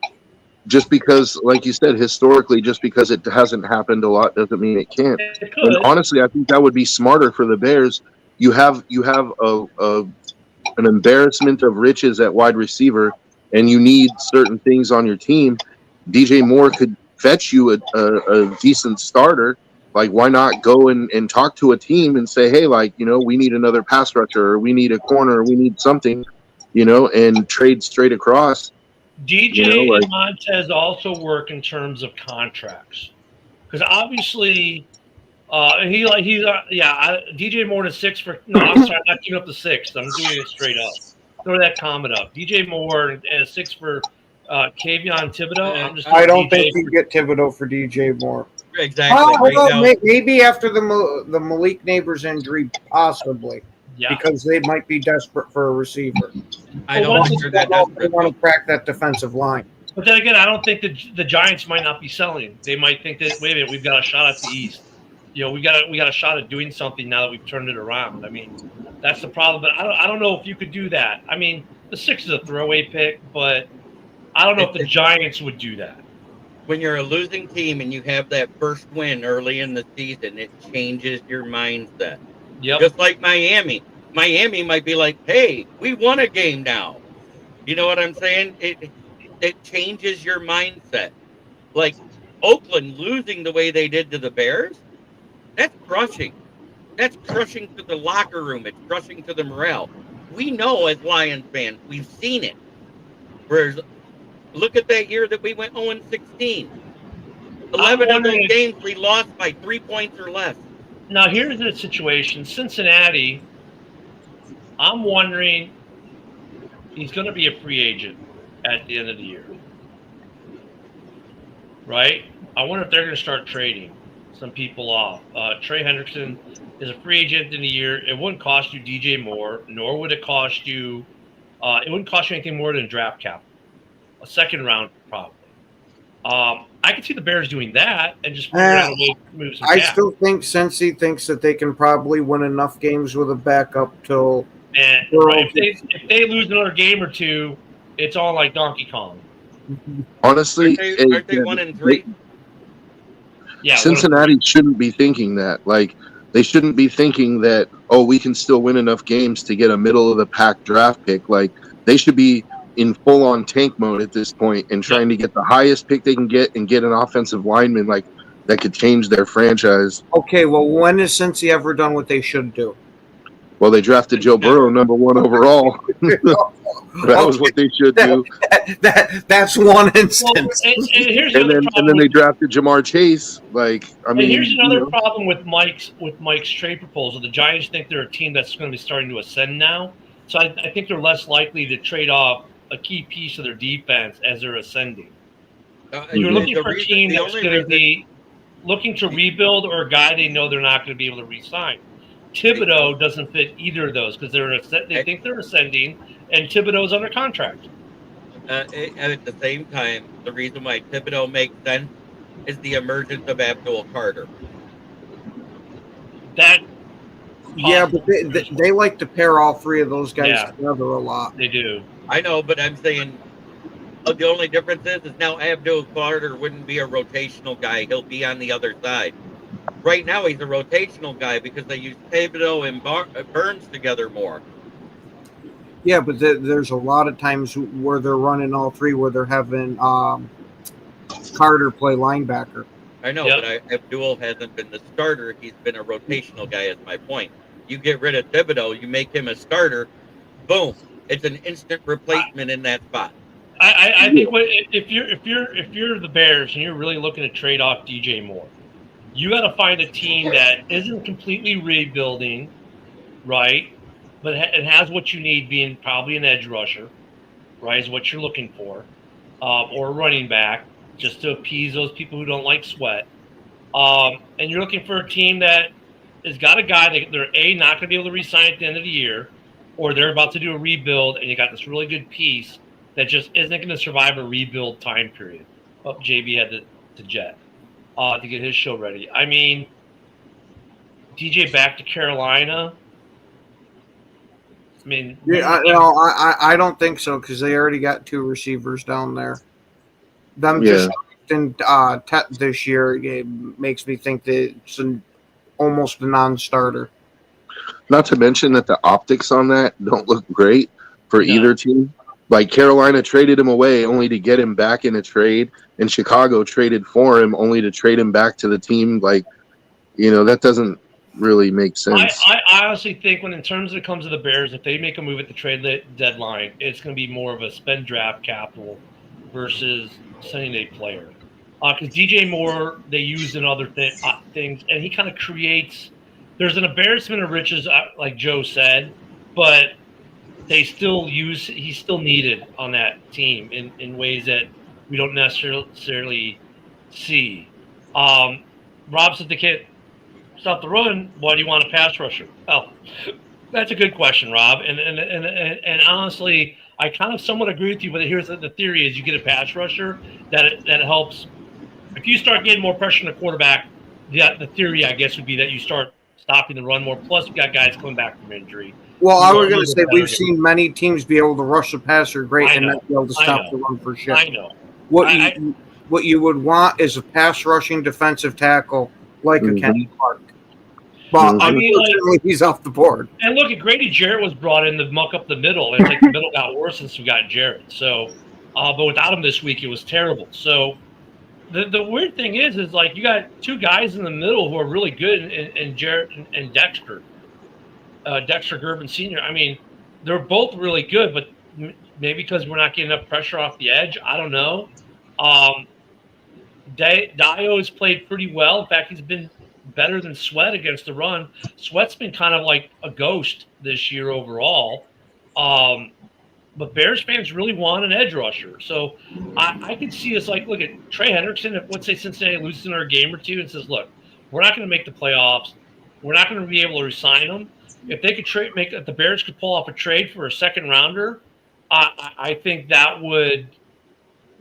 just because, like you said, historically, just because it hasn't happened a lot doesn't mean it can't. It could. And honestly, I think that would be smarter for the Bears. You have an embarrassment of riches at wide receiver, and you need certain things on your team. DJ Moore could fetch you a decent starter. Like, why not go and talk to a team and say, hey, like, we need another pass rusher, or we need a corner, or we need something, and trade straight across. DJ and Montez also work in terms of contracts, because obviously, DJ Moore to 6 for. No, I'm sorry, I'm not giving up the 6. I'm doing it straight up. Throw that comment up. DJ Moore and a 6 for Kayvon Thibodeau. I don't think you get Thibodeau for DJ Moore. Exactly. Maybe after the Malik Neighbors injury, possibly. Yeah. Because they might be desperate for a receiver. I don't think they want to crack that defensive line. But then again, I don't think the Giants might not be selling. They might think that, wait a minute, we've got a shot at the East. We got a shot at doing something now that we've turned it around. I mean, that's the problem. But I don't know if you could do that. I mean, the 6 is a throwaway pick, but I don't know if the Giants would do that. When you're a losing team and you have that first win early in the season, it changes your mindset. Yep. Just like Miami. Miami might be like, hey, we won a game now. You know what I'm saying? It changes your mindset. Like Oakland losing the way they did to the Bears, that's crushing. That's crushing to the locker room. It's crushing to the morale. We know as Lions fans, we've seen it. Whereas, look at that year that we went 0-16. 11 of those games we lost by 3 points or less. Now, here's the situation. Cincinnati, I'm wondering, he's going to be a free agent at the end of the year. Right? I wonder if they're going to start trading some people off. Trey Hendrickson is a free agent in the year. It wouldn't cost you DJ Moore, nor would it cost you anything more than draft capital. A second round, probably. I could see the Bears doing that and just figuring out a way to move some cap. Still think Cincy thinks that they can probably win enough games with a backup till. And right, if they lose another game or two, it's all like Donkey Kong. Honestly, aren't they 1-3? Yeah, Cincinnati shouldn't be thinking that. Like, they shouldn't be thinking that, oh, we can still win enough games to get a middle of the pack draft pick. Like, they should be in full on tank mode at this point and trying to get the highest pick they can get and get an offensive lineman like that could change their franchise. Okay, well, when has Cincy ever done what they should do? Well, they drafted Joe Burrow #1 overall. That was what they should do. That's one instance. and here's And another then problem they drafted Jamar Chase. Like, I mean, and here's another you know. problem with Mike's trade proposal. The Giants think they're a team that's going to be starting to ascend now, so I think they're less likely to trade off a key piece of their defense as they're ascending. You're looking for a team that's going to be looking to rebuild, or a guy they know they're not going to be able to re-sign. Thibodeau doesn't fit either of those because they think they're ascending, and Thibodeau's under contract. At the same time, the reason why Thibodeau makes sense is the emergence of Abdul Carter. That Yeah, but they like to pair all three of those guys Yeah. together a lot. they do. I know, but I'm saying the only difference is now Abdul Carter wouldn't be a rotational guy. He'll be on the other side. Right now, he's a rotational guy because they use Thibodeau and Burns together more. Yeah, but there's a lot of times where they're running all three, where they're having Carter play linebacker. I know, Yep. but Abdul hasn't been the starter. He's been a rotational guy, is my point. You get rid of Thibodeau, you make him a starter, boom. It's an instant replacement in that spot. I think if you're the Bears and you're really looking to trade off DJ Moore, you got to find a team that isn't completely rebuilding, right? But it has what you need, being probably an edge rusher, right? Is what you're looking for, or a running back, just to appease those people who don't like Sweat. And you're looking for a team that has got a guy that they're not going to be able to re-sign at the end of the year, or they're about to do a rebuild, and you got this really good piece that just isn't going to survive a rebuild time period. Oh, JB had to jet to get his show ready. I mean, DJ back to Carolina. I mean, Yeah, I don't think so because they already got two receivers down there. Them just in this year, it makes me think that it's almost a non-starter. Not to mention that the optics on that don't look great for either team. Like, Carolina traded him away only to get him back in a trade, and Chicago traded for him only to trade him back to the team. Like, that doesn't really make sense. I honestly think when in terms of it comes to the Bears, if they make a move at the trade deadline, it's going to be more of a spend draft capital versus sending a player. Because DJ Moore, they use in other things, and he kind of creates – there's an embarrassment of riches, like Joe said, but he's still needed on that team in ways that we don't necessarily see. Rob said they can't stop the run. Why do you want a pass rusher? Oh, that's a good question, Rob. And honestly, I kind of somewhat agree with you. But here's the theory: is you get a pass rusher that helps. If you start getting more pressure on the quarterback, the theory, I guess, would be that you start stopping the run more. Plus, you got guys coming back from injury. Well, I was going to say we've seen many teams be able to rush the passer great and not be able to stop the run for shit. I know. What you would want is a pass rushing defensive tackle like a Kenny Clark. But unfortunately, he's off the board. And look, Grady Jarrett was brought in to muck up the middle, and it's like the middle got worse since we got Jarrett. So, but without him this week, it was terrible. So, the weird thing is like you got two guys in the middle who are really good, and Jarrett and Dexter. Dexter Gervin Sr. I mean, they're both really good, but maybe because we're not getting enough pressure off the edge, I don't know. Dio has played pretty well. In fact, he's been better than Sweat against the run. Sweat's been kind of like a ghost this year overall. But Bears fans really want an edge rusher. So I could see us like, look at Trey Hendrickson. If, let's say, Cincinnati loses another game or two and says, look, we're not going to make the playoffs. We're not going to be able to resign them. If they could the Bears could pull off a trade for a second rounder, I think that would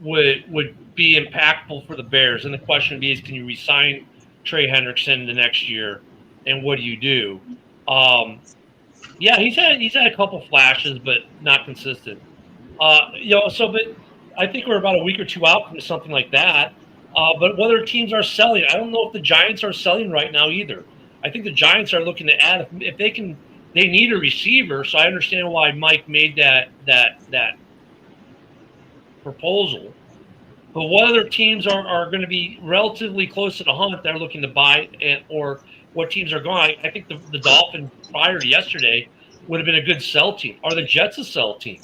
be impactful for the Bears. And the question is, can you resign Trey Hendrickson the next year? And what do you do? Yeah, he's had a couple flashes, but not consistent. But I think we're about a week or two out from something like that. But whether teams are selling, I don't know if the Giants are selling right now either. I think the Giants are looking to add if they can. They need a receiver, so I understand why Mike made that proposal. But what other teams are going to be relatively close to the hunt they're looking to buy, or what teams are going? I think the Dolphins prior to yesterday would have been a good sell team. Are the Jets a sell team?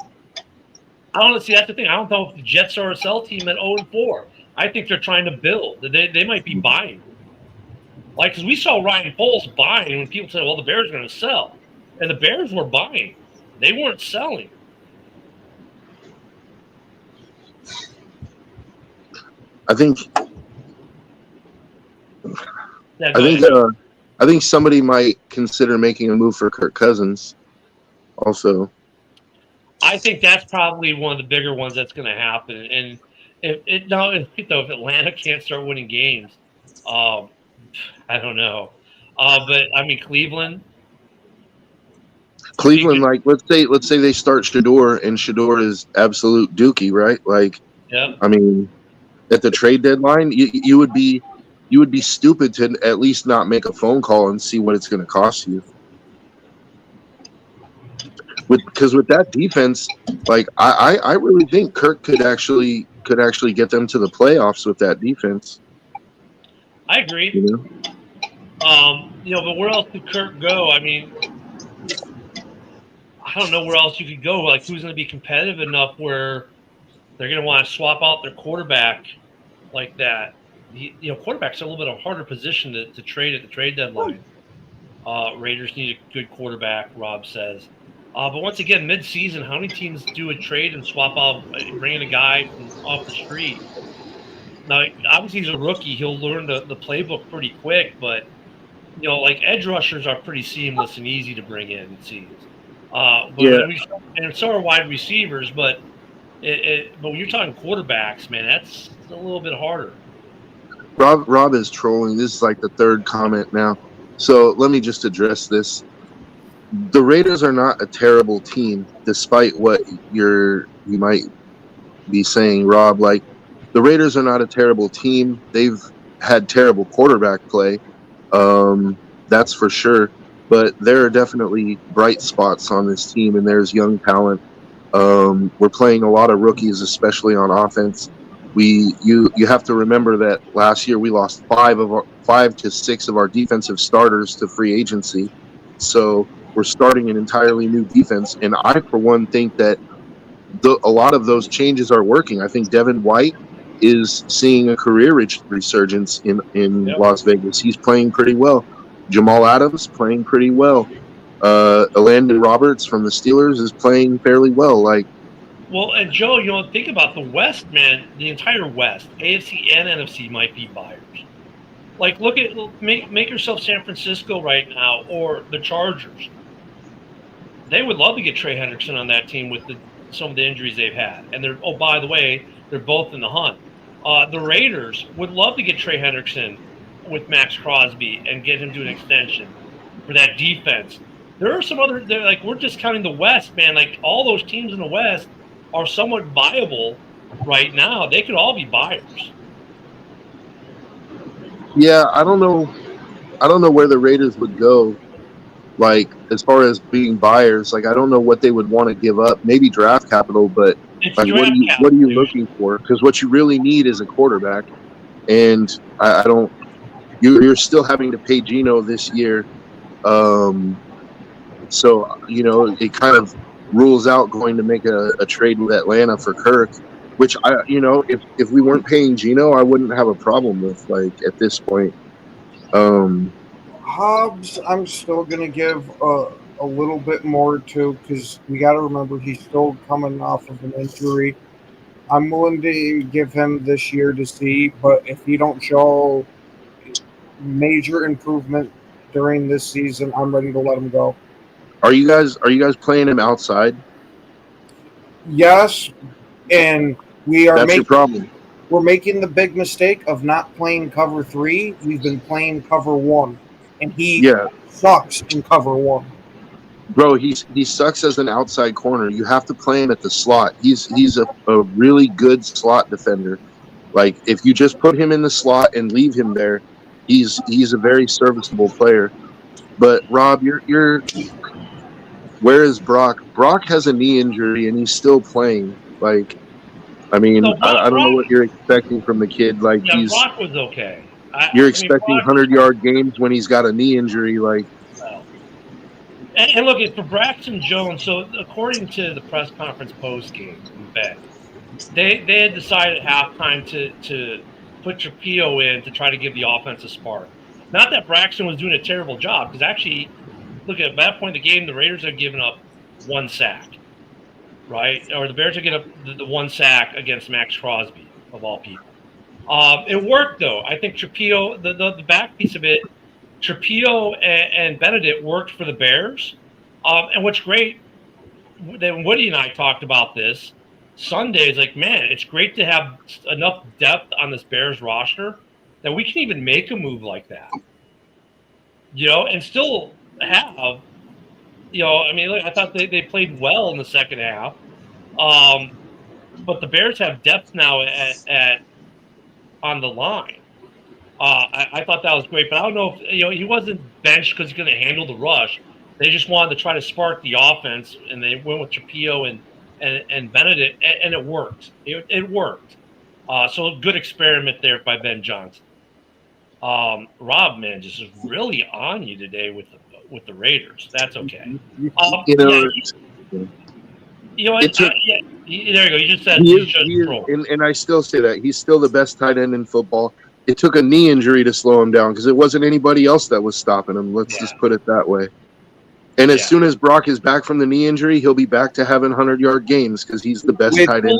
I don't see. That's the thing. I don't know if the Jets are a sell team at 0-4. I think they're trying to build. They might be buying. Like, because we saw Ryan Poles buying when people said, well, the Bears are going to sell. And the Bears were buying. They weren't selling. I think Yeah, I think somebody might consider making a move for Kirk Cousins also. I think that's probably one of the bigger ones that's going to happen. And if Atlanta can't start winning games, I don't know. But I mean, Cleveland, like let's say they start Shador and Shador is absolute dookie, right? Like, yeah. I mean, at the trade deadline, you would be stupid to at least not make a phone call and see what it's going to cost you. Because with that defense, like I really think Kirk could actually get them to the playoffs with that defense. I agree. But where else could Kirk go? I mean, I don't know where else you could go. Like, who's going to be competitive enough where they're going to want to swap out their quarterback like that? Quarterbacks are a little bit of a harder position to trade at the trade deadline. Raiders need a good quarterback, Rob says. But once again, mid-season, how many teams do a trade and swap out, bring in a guy from off the street? Now, obviously, he's a rookie. He'll learn the playbook pretty quick, but, like edge rushers are pretty seamless and easy to bring in, it seems. And so are wide receivers, but when you're talking quarterbacks, man, that's a little bit harder. Rob is trolling. This is like the third comment now. So let me just address this. The Raiders are not a terrible team, despite what you might be saying, Rob. Like, the Raiders are not a terrible team. They've had terrible quarterback play, that's for sure. But there are definitely bright spots on this team, and there's young talent. We're playing a lot of rookies, especially on offense. You have to remember that last year we lost 5 to 6 of our defensive starters to free agency. So we're starting an entirely new defense, and I, for one, think that a lot of those changes are working. I think Devin White is seeing a career resurgence in Las Vegas. He's playing pretty well. Jamal Adams playing pretty well. Elandon Roberts from the Steelers is playing fairly well. Well, and Joe, think about the West, man. The entire West, AFC and NFC, might be buyers. Like, make yourself San Francisco right now, or the Chargers. They would love to get Trey Hendrickson on that team with some of the injuries they've had. And by the way, they're both in the hunt. The Raiders would love to get Trey Hendrickson with Max Crosby and get him to an extension for that defense. There are some other, we're just counting the West, man. Like, all those teams in the West are somewhat viable right now. They could all be buyers. Yeah, I don't know where the Raiders would go. Like, as far as being buyers, I don't know what they would want to give up. Maybe draft capital, but what are you looking for? Because what you really need is a quarterback, and I don't. You're still having to pay Geno this year, so it kind of rules out going to make a trade with Atlanta for Kirk, which if we weren't paying Geno, I wouldn't have a problem with. At this point. Hobbs, I'm still going to give a little bit more to, because we got to remember he's still coming off of an injury. I'm willing to give him this year to see, but if he don't show major improvement during this season, I'm ready to let him go. Are you guys playing him outside? Yes, and we are. That's your problem. We're making the big mistake of not playing cover 3. We've been playing cover 1. And he sucks in cover 1. Bro, he sucks as an outside corner. You have to play him at the slot. He's a really good slot defender. Like if you just put him in the slot and leave him there, he's a very serviceable player. But Rob, you're where is Brock? Brock has a knee injury and he's still playing. Like, I mean, No, I don't know what you're expecting from the kid. Like Yeah, Brock was okay. you're expecting 100-yard games when he's got a knee injury. Like, and look, for Braxton Jones, so according to the press conference post game, they had decided at halftime to put Trapio in to try to give the offense a spark. Not that Braxton was doing a terrible job, because actually, look at that point in the game, the Raiders had given up 1 sack, right? Or the Bears had given up the 1 sack against Max Crosby, of all people. It worked, though. I think Trapio, the back piece of it, Trapio and Benedict worked for the Bears. And what's great, then Woody and I talked about this Sunday, is like, man, it's great to have enough depth on this Bears roster that we can even make a move like that. And still have, I mean, look, I thought they played well in the second half. But the Bears have depth now at on the line. I thought that was great, but I don't know if he wasn't benched because he's going to handle the rush. They just wanted to try to spark the offense, and they went with Trapio and Benedict, and it worked. It worked. So a good experiment there by Ben Johnson. Rob, man, just is really on you today with the Raiders. That's okay. There you go. You just said and I still say that he's still the best tight end in football. It took a knee injury to slow him down because it wasn't anybody else that was stopping him. Let's just put it that way. And as soon as Brock is back from the knee injury, he'll be back to having 100-yard games because he's the best tight end.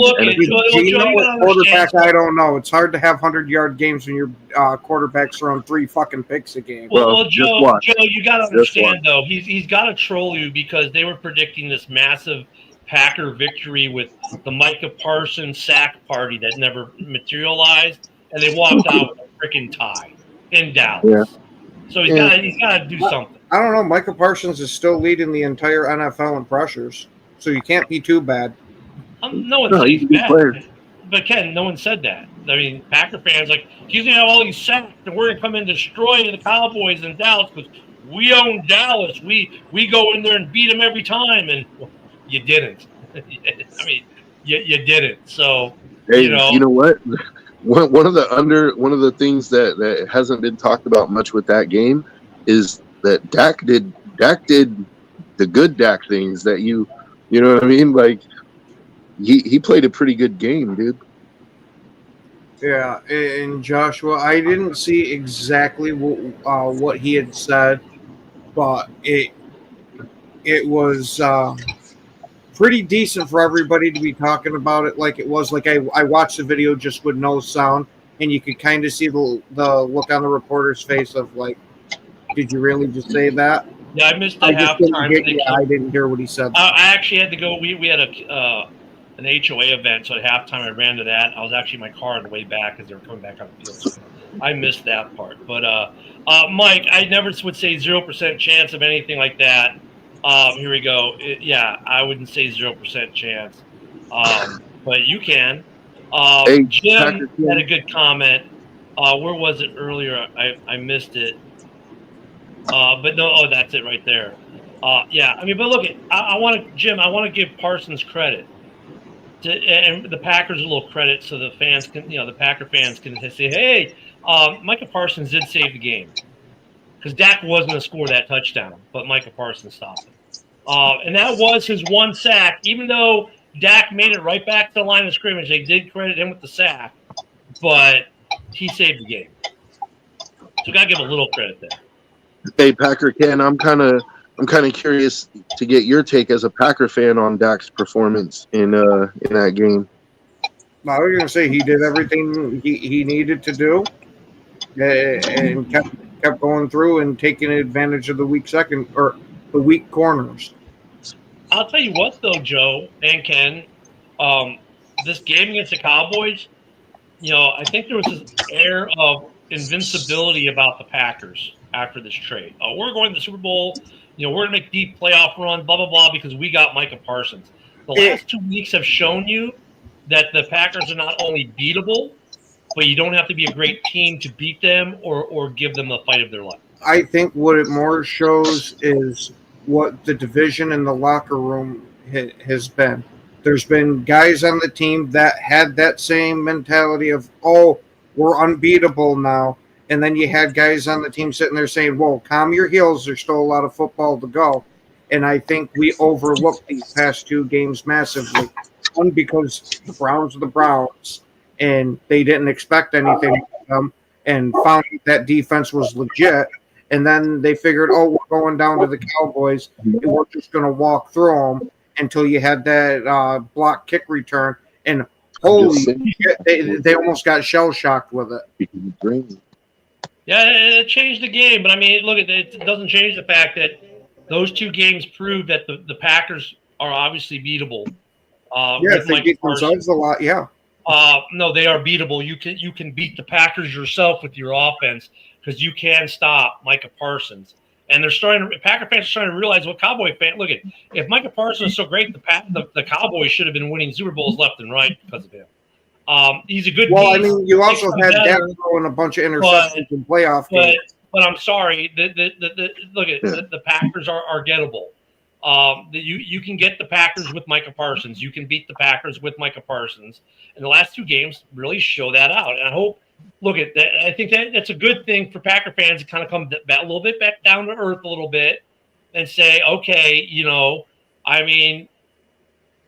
Quarterback, I don't know. It's hard to have 100-yard games when your quarterback's throwing 3 fucking picks a game. Well, Joe, you got to understand, though, he's got to troll you because they were predicting this massive Packer victory with the Micah Parsons sack party that never materialized, and they walked out with a freaking tie in Dallas. Yeah. So he's got to do something. I don't know. Micah Parsons is still leading the entire NFL in pressures, so you can't be too bad. No one said he's bad. But Ken, no one said that. I mean, Packer fans like he's gonna have all these sacks, and we're gonna come in and destroy the Cowboys in Dallas because we own Dallas. We go in there and beat them every time, and you didn't. I mean, you didn't. So hey, you know what? One of the things that hasn't been talked about much with that game is that Dak did the good Dak things that you know what I mean? Like he played a pretty good game, dude. Yeah, and Joshua, I didn't see exactly what he had said, but it was pretty decent for everybody to be talking about it like it was. Like I watched the video just with no sound, and you could kind of see the look on the reporter's face of like, did you really just say that? Yeah, I missed the halftime. I didn't hear what he said. I actually had to go. We had an HOA event, so at halftime I ran to that. I was actually in my car on the way back as they were coming back on the field. So I missed that part. But Mike, I never would say 0% chance of anything like that. Here we go. I wouldn't say 0% chance. But you can. Hey, Jim had a good comment. Where was it earlier? I missed it. But no, that's it right there. I mean, but look, I want to give Parsons credit, and the Packers a little credit, so the fans can, the Packer fans can say, hey, Micah Parsons did save the game, because Dak wasn't going to score that touchdown, but Micah Parsons stopped him, and that was his 1 sack. Even though Dak made it right back to the line of scrimmage, they did credit him with the sack, but he saved the game. So got to give a little credit there. Hey, Packer Ken, I'm kind of curious to get your take as a Packer fan on Dak's performance in that game. I was gonna say he did everything he needed to do, and kept going through and taking advantage of the weak corners. I'll tell you what, though, Joe and Ken, this game against the Cowboys, I think there was this air of invincibility about the Packers after this trade. We're going to the Super Bowl. We're going to make deep playoff run, blah, blah, blah, because we got Micah Parsons. The last 2 weeks have shown you that the Packers are not only beatable, but you don't have to be a great team to beat them or give them the fight of their life. I think what it more shows is what the division in the locker room has been. There's been guys on the team that had that same mentality of, oh, we're unbeatable now. And then you had guys on the team sitting there saying, whoa, calm your heels. There's still a lot of football to go. And I think we overlooked these past 2 games massively. One, because the Browns are the Browns, and they didn't expect anything from them and found that defense was legit. And then they figured, oh, we're going down to the Cowboys, and we're just going to walk through them until you had that block kick return. And holy shit, they almost got shell-shocked with it. Yeah, it changed the game. But, I mean, look, it doesn't change the fact that those 2 games prove that the Packers are obviously beatable. If they beat themselves a lot, yeah. No, they are beatable. You can beat the Packers yourself with your offense because you can stop Micah Parsons. And Packer fans are starting to realize what Cowboy fans look at. If Micah Parsons is so great, the Cowboys should have been winning Super Bowls left and right because of him. He's a good. Well, I mean, you also had Dak throwing a bunch of interceptions in playoff games. But I'm sorry. The Packers are gettable. You can get the Packers with Micah Parsons. You can beat the Packers with Micah Parsons. And the last 2 games really show that out. And I hope. Look at that. I think that's a good thing for Packer fans to kind of come a little bit back down to earth a little bit and say, okay, we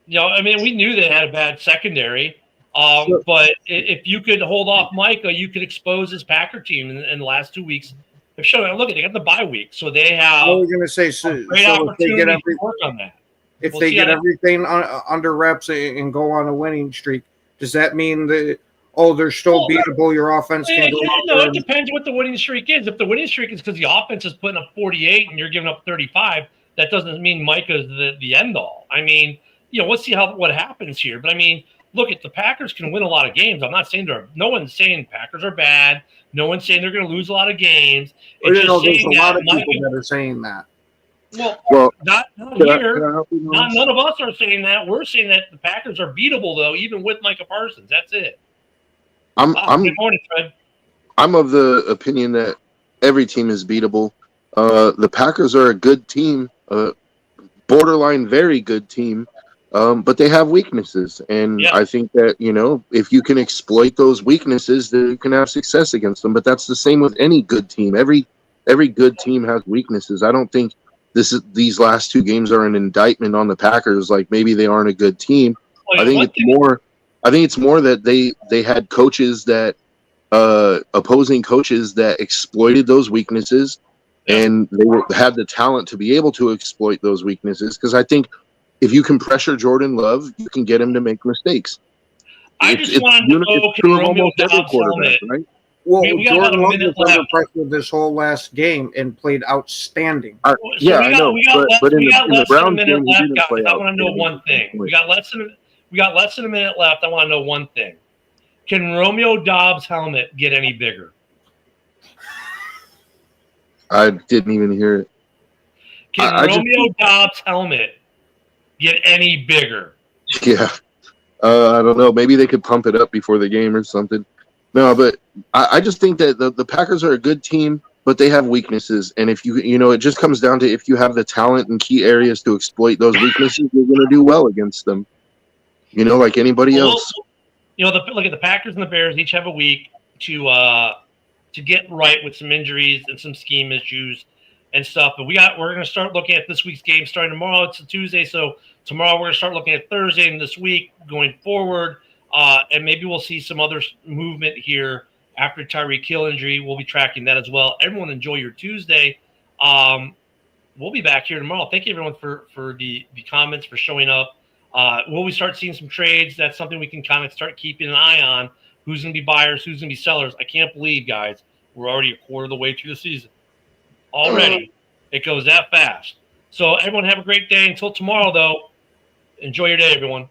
knew they had a bad secondary. Sure. But if you could hold off Micah, you could expose this Packer team in the last 2 weeks. They've shown. Look, they got the bye week, so they have. I was going to say, great opportunity to work on that. If they get everything under wraps and go on a winning streak, does that mean that? Oh, they're still beatable. Your offense can go. No, it depends what the winning streak is. If the winning streak is because the offense is putting up 48 and you're giving up 35, that doesn't mean Micah's the end all. I mean, let's see what happens here. But I mean, look, the Packers can win a lot of games. I'm not saying no one's saying Packers are bad. No one's saying they're going to lose a lot of games. There's a lot of people that are saying that. Well, not here. None of us are saying that. We're saying that the Packers are beatable, though, even with Micah Parsons. That's it. Good morning, Fred. I'm of the opinion that every team is beatable. The Packers are a good team, borderline very good team, but they have weaknesses. And I think that, if you can exploit those weaknesses, then you can have success against them. But that's the same with any good team. Every good team has weaknesses. I don't think these last 2 games are an indictment on the Packers, like maybe they aren't a good team. I think it's more that they had coaches that opposing coaches that exploited those weaknesses, and they had the talent to be able to exploit those weaknesses. Because I think if you can pressure Jordan Love, you can get him to make mistakes. I just want to know, can Romeo Doubs helmet? Right? Well, Jordan Love was under pressure this whole last game and played outstanding. I know. But in the Browns game, he didn't play out. I want to know one thing. We got less than a minute left. I want to know one thing. Can Romeo Doubs' helmet get any bigger? I didn't even hear it. Can Romeo Doubs' helmet get any bigger? Yeah. I don't know. Maybe they could pump it up before the game or something. No, but I just think that the Packers are a good team, but they have weaknesses. And if it just comes down to if you have the talent in key areas to exploit those weaknesses, you're going to do well against them. Like anybody else. Look at the Packers and the Bears each have a week to get right with some injuries and some scheme issues and stuff. But we're going to start looking at this week's game starting tomorrow. It's a Tuesday, so tomorrow we're going to start looking at Thursday and this week going forward. And maybe we'll see some other movement here after Tyreek Hill injury. We'll be tracking that as well. Everyone enjoy your Tuesday. We'll be back here tomorrow. Thank you, everyone, for the comments, for showing up. Will we start seeing some trades? That's something we can kind of start keeping an eye on. Who's going to be buyers? Who's going to be sellers? I can't believe, guys, we're already a quarter of the way through the season. Already. It goes that fast. So everyone have a great day. Until tomorrow, though, enjoy your day, everyone.